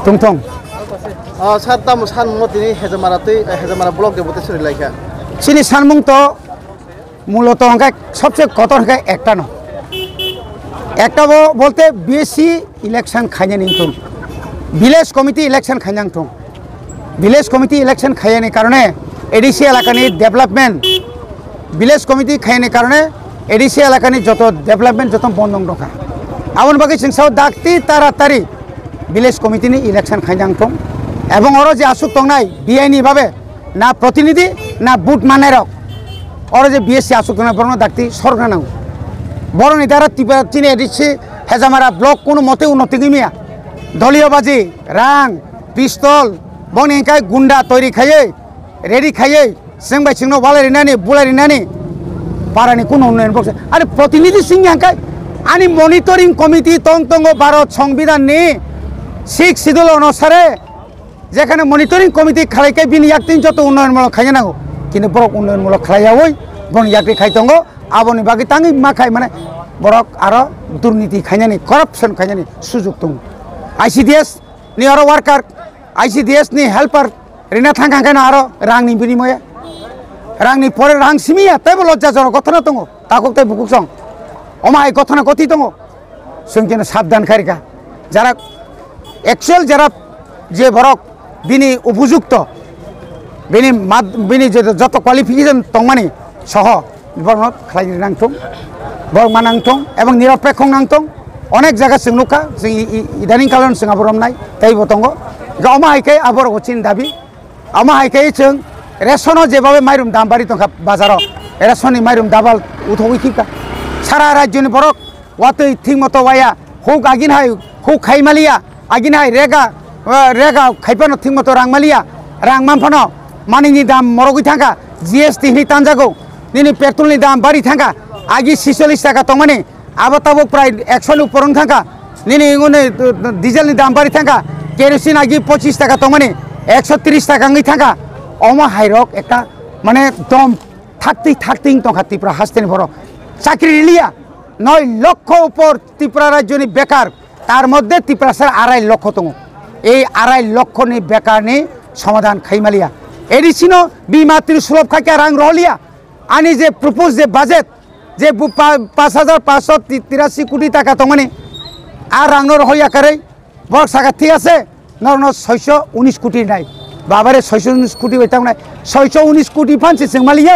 Tungtong. Satam san motini Hezamara blog devote Sri Sini sanmung to মূলত অঙ্কে সবচেয়ে কত অঙ্কে একটা না একটা বলতে বিএসসি ইলেকশন খাইয়ে নিতুম ভিলেজ কমিটি ইলেকশন খাইয়াংতুম ভিলেজ কমিটি ইলেকশন খাইয়ানি কারণে এডিসি এলাকানি ডেভেলপমেন্ট ভিলেজ কমিটি খাইয়ানি কারণে এডিসি এলাকানি যত ডেভেলপমেন্ট যত বন্ধ রাখা আমন বাকি সিংসাও ডাকতি তাড়াতাড়ি ভিলেজ কমিটিনি ইলেকশন খাইয়াংতুম এবং ওর যে আসুক তংনাই বিআইনি ভাবে না প্রতিনিধি না বুট মানেরক और जो बीएससी आसुक बरन दाक्ति सरकार नांगौ बरन इतारा तिने एडिसि हेजामारा ब्लक कोनो मते उन्नति गैमिया दलीय बाजी रां पिस्तल बनिंकाय गुंडा तैरि खायै रेडी खायै जों बाय सिंनो बालायरिनानि बुलायरिनानि पारानि कोनो उन्नयन बक्स आरो प्रतिनिधि सिंहांकाय आनि मनिटरिं कमिटी तंग भारत संविधाननि 6 शिड्यूल अनुसारे जेखाने मनिटरिं कमिटी खालायखाय बिनि याक्तिन जत उन्नयनमूलक खायनो नांगौ কিন্তু বড় উন্নয়নমূলক খাইয়াওই বন ইয়াকরি খাইতঙ্গ আবনি বাকি তাঙ্গি মা খাই মানে বড় আরো দুর্নীতি খাইনানি করাপশন খাইনানি সুযোগ দङ आईसीडीएस नि आरो वार्कार आईसीडीएस नि हेल्पार रिना थांखांखायनो आरो रांनि बिनिमय रांनि परे रां सिमिया तैबो लज्जाजनक घटना दङ ताकौताय बुकुसं अमाय घटना गति दङ जों जेन साबधानकारिका যারা एक्चुअल যারা যে বরক বিনি উপযুক্ত बिनि जत क्वालिफिकेशन तंमानि सह बरन खालायनो नांथों बरमा नांथों एवं निरपेक्ष नांथों अनेक जायगा जों नुखा जों इदानीं कालन जों आबरमनाय तैबो दङ अमा हायखाय आबर गचिन दाबि अमा हायखाय जों रेशनो जेबाबे माइरम दाम बारि दंखा बाजाराव रेशननि माइरम दाबाल उथौइखिका सारा राज्यनि बरक वातै थिं मतो वाया हुक आगिनहाय हुक खाइमालिया आगिनहाय रेगा खाइपानो थिं मतो रांमालिया रां मानफानो मानिनि दाम मरगै थांगा जीएसटी नि तानजागौ दिनै पेट्रोलनि दाम बारि थांगा आगि 46 टाका तंमानि आबाताबो प्राय 100 नि ऊपर थांगा दिनै उनै डिजेलनि दाम बारि थांगा केरोसिन आगि 25 टाका तंमानि 130 टाका ngै थांगा अमा हाइरक একটা মানে দম থাকতে তंखा त्रिपुरा हास्टेनि बर চাকরি লিয়া 9 লক্ষ উপর त्रिपुरा राज्यनि बेकार तार मध्य त्रिपुरा सर 2.5 লক্ষ दङ এই 2.5 লক্ষनि बेकारनि समाधान खाइमालिया एडिसिनो बीमा त्रिशुलभ खाकिया रां रहलिया आनी जे प्रपोज जे बाजेट जे 5583 कोटी टाका तंमानि आ रां रहलिया कारै बक सागा ठीक आछे नरनो 619 कोटी नाय बाबारे 619 कोटी बैतांनाय 619 कोटी फानसे जों मालिया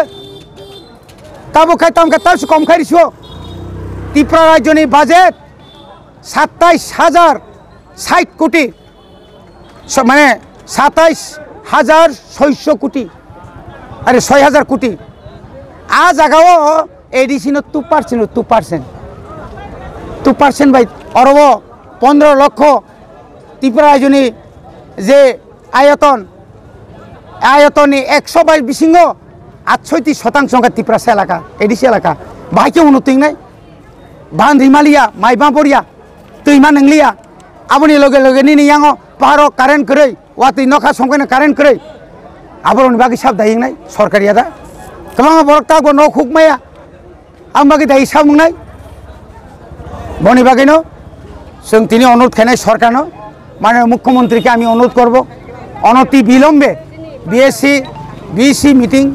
काबो खायताम का तास कम खारिसो त्रिपुरा राज्यनि बाजेट 27060 कोटी माने 27600 कोटी अरे 6000 कोटी आ जागाओ एडिसिनो 2% बाय अरब 15 लक्ष त्रिपुरा राज्यनि जे आयतननि 122 बिसिङो 68% त्रिपुरा एलाका एडिसि एलाका बाहायके उन्नतिंनाय बान रिमालिया माइबा बरिया दैमा नंलिया आबनि लगे लगे नि यांगो पारो कारेन्ट करै वाति नखा संकैनो कारेन्ट करै आबरनि बागै साब दायिंनाय सरकारिया दा तमाम बरकता गो न खुकमाया आं बागै दायि साबुंनाय बनि बागैनो जों तिनि अनुरोध खानाय सरकारनो माने मुख्यमंत्रीके आमी अनुरोध करब अनति बिलम्बे BSC meeting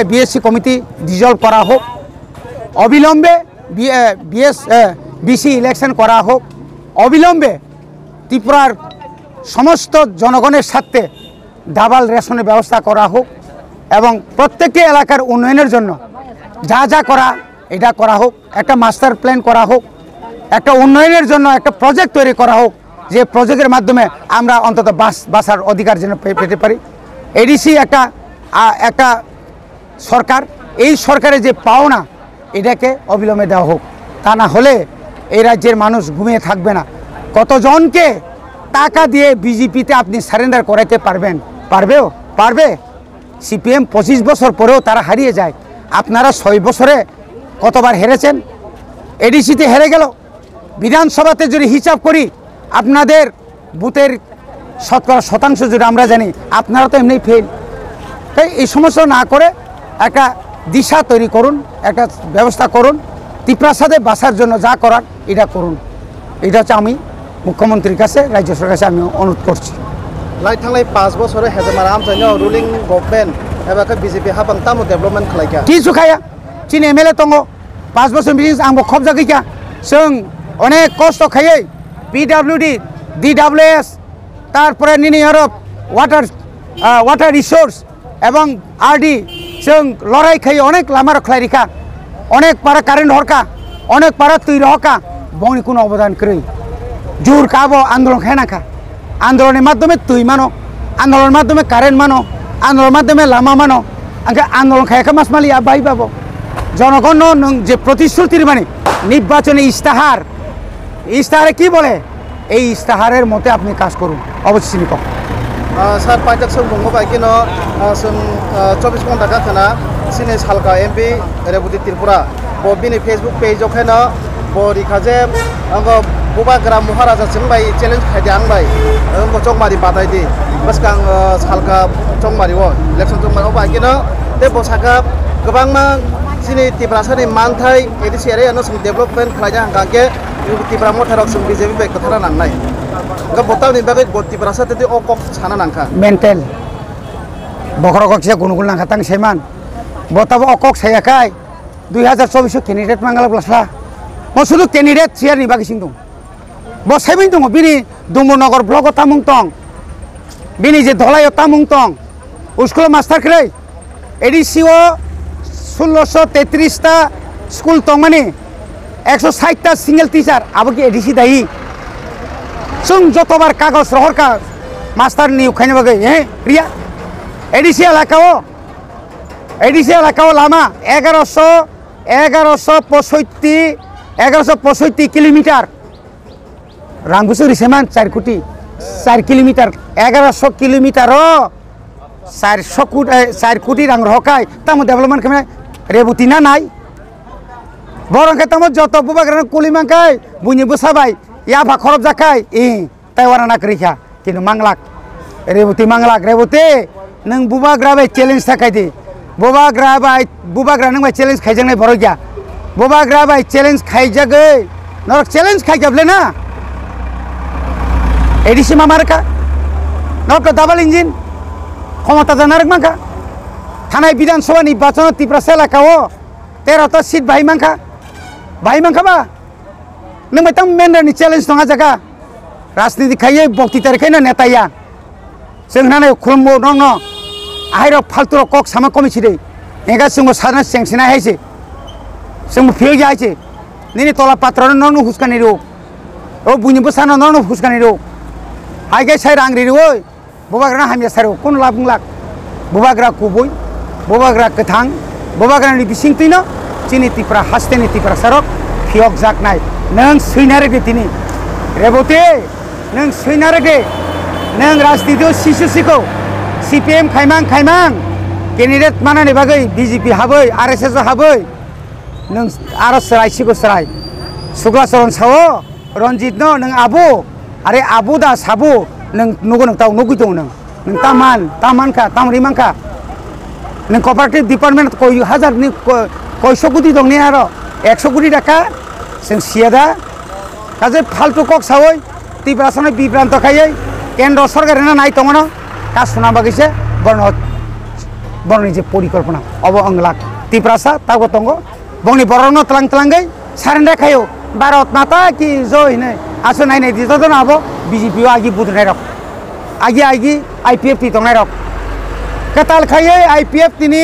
BSC committee dissolve करा होक अबिलम्बे बीसी इलेक्शन करा होक अबिलम्बे त्रिपुरार समस्त जनगणेर साथे डाबल रेशনের व्यवस्था करा হোক এবং প্রত্যেকটি এলাকার উন্নয়নের জন্য যা যা করা এটা করা হোক একটা মাস্টার প্ল্যান করা হোক একটা উন্নয়নের জন্য একটা প্রজেক্ট তৈরি করা হোক যে প্রজেক্টের মাধ্যমে আমরা অন্তত বাসার অধিকার যেন পেতে পারি এডিসি একটা সরকার এই সরকারের যে পাওনা এটাকে অবিলম্বে দেওয়া হোক তা না হলে এই রাজ্যের মানুষ ঘুমিয়ে থাকবে না কতজনকে টাকা দিয়ে বিজেপিতে আপনি সারেন্ডার করাইতে পারবেন পারবে সিপিএম 25 বছর পরেও তারা হারিয়ে যায় আপনারা 6 বছরে কতবার হেরেছেন এডিসিতে হেরে গেল বিধানসভাতে যদি হিসাব করি আপনাদের বুথের শতাংশ যদি আমরা জানি আপনারা তো এমনি ফেল তাই এই সমস্যা না করে একটা দিশা তৈরি করুন একটা ব্যবস্থা করুন ত্রিপুরার সাথে বাসার জন্য যা করার এটা করুন এটা হচ্ছে আমি মুখ্যমন্ত্রীর কাছে রাজ্য সরকারের কাছে আমি অনুরোধ করছি লাই থাंनाय 5 বছরে হেজামারা আমসাইनो रुलिं गभर्नमेंट एबा बीजेपी हाबां तामु डेभलपमेंट खालायका কিছু খায়া চিন এমএলএ দङ 5 বছর বিজিনেস आंबो खबजा गैया जों अनेक कष्ट खायै पिडब्लिउडि डिडब्लिउएस তারপরে নিনি ইউরোप वाटार रिसोर्स এবং आरडी जों लड़ाई खायै अनेक लामा रखलायरिखा अनेक पारा कारेन्ट हरका अनेक पारा तैर हका बंनि कोनो अबदान करै জোর কাবো আন্দোলন খায় না খা আন্দোলনের মাধ্যমে তুই মানো আন্দোলনের মাধ্যমে কারেন্ট মানো আন্দোলনের মাধ্যমে লামা মানো আগে আন্দোলন খায় মাস মালি বাই পাবো জনগণ যে প্রতিশ্রুতির মানে নির্বাচনী ইস্তাহারে কি বলে এই ইস্তাহারের মতে আপনি কাজ করুন অবশ্যই নিক স্যার পাইটাক সং বঙ্গ বাইকিনো সং 24 ঘন্টা গাখনা সিনে সালকা এমপি রেবুতি ত্রিপুরা বিনি ফেসবুক পেজ ওখানে বরিখাজে आंगो बुबाग्रा महाराजा सिंबाई चैलेंज खायदे आंबाई आंगो चौमारी बादायदि बसका सालका चौमारी वो इलेक्शन चौमारी बाकिनो ते बसाका गोबांमा सिनि तिब्रासानि मानथाय एडिसि एरियानो जों डेभलपमेन्ट खालायनो हांगाके तिब्रा मथाराव जों बीजेपी बाय खोथारा नांनाय गा बतावनि बागै तिब्रासा ते अकक साना नांखा मेन्टेल बखरकसे गुनगुन नांखा तां सेमान बताबो अकक सायाखाय 2024 कैंडिडेट मांगाला ब्लासला শুধু ক্যান্ডিডেট চেয়ার নিবা গেছিং দं বসাইবাই দङ বিনি दुम्बरनगर ब्लक तामुं दं बिनि जे धलाय तामुं दं स्कुल मास्टार खै एडिसिओ 1633 ता स्कुल दं माने 160 ता सिंगल टीचार आबो कि एडिसि दाई जों जतबार कागज रहरका मास्टार नि उखायनो बागै रिया एडिसि एलाकाओ लामा 1165 किलोमीटर रांगुसो रिसेमान 4 कोटी 4 किलोमीटर 1100 किलोमीटर 4 कोटी रां रहकाय तामो डेभलपमेंट खालामनाय रेबुति ना नाय बरंखाय तामो जत बुबाग्रानो कुलिमांखाय बुनिबो साबाय या भाखरब जाखाय ताइवाना नाकरिखा किन्तु मांगलाक रेबुति नों बुबाग्रा बाय चैलेंज थाखाय दे बुबाग्रा नों बाय चैलेंज खायजांनाय बरगया बुबाग्रा बाय चैलेंज खायजागै नरक चैलेंज खायजाबले ना एडिसि मामारका नरक डाबल इंजिन क्षमता जानारक मांखा थानाय विधानसभा निर्वाचन तिब्रासा एलाकाओ 13टा सीट बाहाय मांखा बा नों बायतां मेनरनि चैलेंज नङा जागा राजनीति खायै बक्तितार खायनो नेताया जोंनानै खुलुमबो नङ आहायरो फालतुर कक सामा कमिसिदै एगा जोंबो साना सेंसेना हायसे जोंबो फिल जायसे निनि तला पात्रनो नङ हुसकानि रो ओ बुनिबो साना नङ हुसकानि रो हायगे साइ रांग्रि रो बुबाग्रा हामिया सारो कोन लाबुंलाक बुबाग्रा कुबुय बुबाग्रा गोथां बुबाग्रानि बिसिंतिनो चिनि तिप्रा हास्तेनि तिप्रा सरक फियक जाकनाय नों सैनारे दिनि रेबते नों सैनारे दे नों राजनीतियाव सिसुसिखौ सीपीएम खायमां कैंडिडेट मानानि बागै बीजेपी हाबै आरएसएस हाबै नों आरो सोलायसिगौ सोलाय सुग्ला चरण सावो रनजित नों आबो आरे आबो दा साबो नों नगो नों ताव नगै दं नों तामानखा तामरिमांखा नों कॉपरेटिव डिपार्टमेंट कय हाजारनि कयस' कोटी दं ने आरो 100 कोटी टाका जों सियादा काजे फालतु कक सावै तिब्रासानो बिभ्रान्त खायै केन्द्र सरकारेनो नाय दङनो का सुना बागैसे बरनि जे परिकल्पना अब अंगलाक तिब्रासा तागो दङ बंनि बरनो तलांगै सारेन्डार खायो भारत माता की जय ने आसो नायनाय दितो दन आबो बीजेपी आगि बुदनाय रक आगि आईपीएफ ति दंनाय रक कताल खायै आईपीएफ तिनि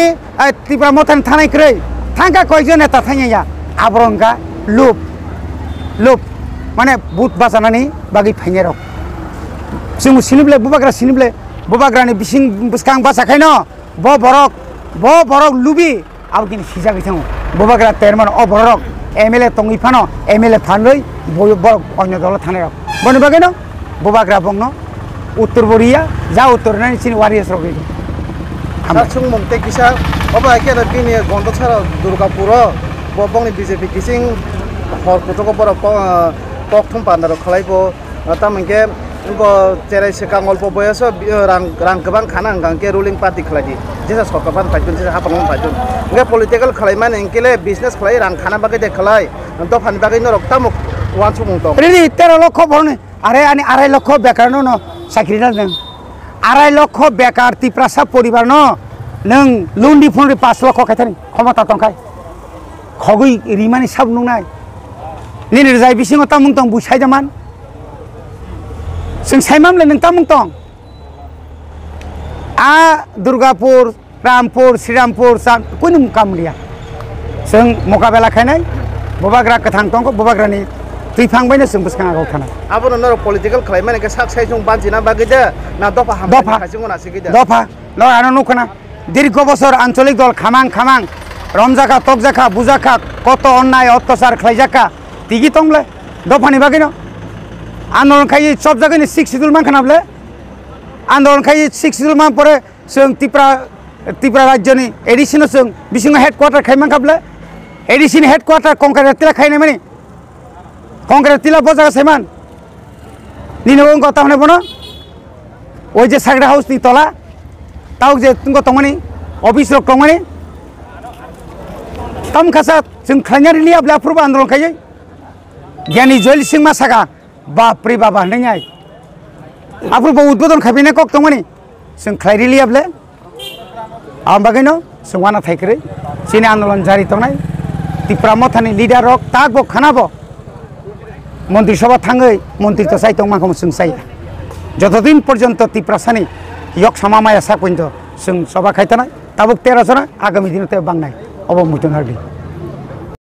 तिब्रा मथान थानाय ख्रै थांगा कयजन नेता थाङैया आबरंगा लुप माने बुत बाजानानै बागै फायनाय रक जों सिनिब्ले बुबाग्रानि बिसिं बुसखां बासाखायनो ब बरक लुबि आबगिनि सिजा गैथां बुबाग्रा तेरमान अ बरक एमएलए तंगिफानो एमएलए फानलै अन्य दल थानाय रक बनि बागैनो बुबाग्रा बंनो उत्तर बरिया जा उत्तर नानि सिनि वारियास रक हासुं ममते किसा अब एके बिनि गंडसार दुर्गापुर बंनि बीजेपी किसिं हर कुटको बर पकथुम पान्दार खलायबो तामंके जेरै सिगां अल्प बयस रां गोबां खाना हांगांके रुलिं पार्टी खालायदि जेसा सरकार फायगोन जेसा हाबां फायगोन ओंके पलिटिकल खालायमान एंकेले बिजनेस खालाय रां खाना बागै दे खालाय दफानि बागै नरक तामुक वान सुमुं दं रेडी 13 लक्ष भरने আরে আনি 2.5 লক্ষ বেকার ন চাকরি না নों 2.5 লক্ষ বেকার তিপ্রাসা পরিবার ন नों लुन्डी फुन्डी 5 लक्ष खायथानि क्षमता दंखाय खगै रिमानि साब नुनाय निनि जाय बिसिङाव तामुं दं बुसायदामान जों सायमामले नों तामुं दं आ दुर्गापुर रामपुर श्रीरामपुर सान कुनु मुकामलिया जों मुकाबेला खायनाय बबाग्रा गोथां दं बबाग्रानि थैफांबायनो जों बुसखाङाव थानाय आबो नों पलिटिकल खालामनाय के साक्साय जों बानजिना बागैदे ना दफा हामफा खायजों नासिगैदे दफा ल आनो नखना दीर्घ बছর आंचलिक दल खामां खामां रमजाखा तकजाखा बुजाखा कत अन्याय अत्याचार खालायजाखा तिगि तंले दफानि बागैनो आंदोलन खायि सब जायगानि 6 शिड्यूल मान खानाबले आंदोलन खायि 6 शिड्यूल मान परे जों त्रिपुरा राज्यनि एडिशनाव जों बिसिङाव हेडक्वार्टार खायमान खाबले एडिशन हेडक्वार्टार कंक्रिट तिला खायनाय माने कंक्रिट तिला बजागा सायमान निनो गता हने बनो ओइ जे सागड़ा हाउस नि तला ताऊ जे तुमको तंगनी ऑफिस रख तंगनी तम खासा जों खायनाय रिलिया ब्ला प्रुब आंदोलन खायै ज्ञानी जयल सिंह मासागा बाप रे बाबा नैयाय आफुरबो उद्बोधन खायबिने कक तंगनी जों खाय रिलिया ब्ले आम बागैनो जों वाना थायख्रै सिने आंदोलन जारि तंनाय त्रिपुरा मथानि लिडार रक तागबो खानाबो मन्त्रि सभा थाङै मन्त्रि तो साइतं माखौ जों साय যতদিন পর্যন্ত त्रिपुरासानि यक सामामाया साकविन्द जों सभा खायथानाय ताबुक 13 जना आगामी दिनते बांनाय अबमुतन हारबि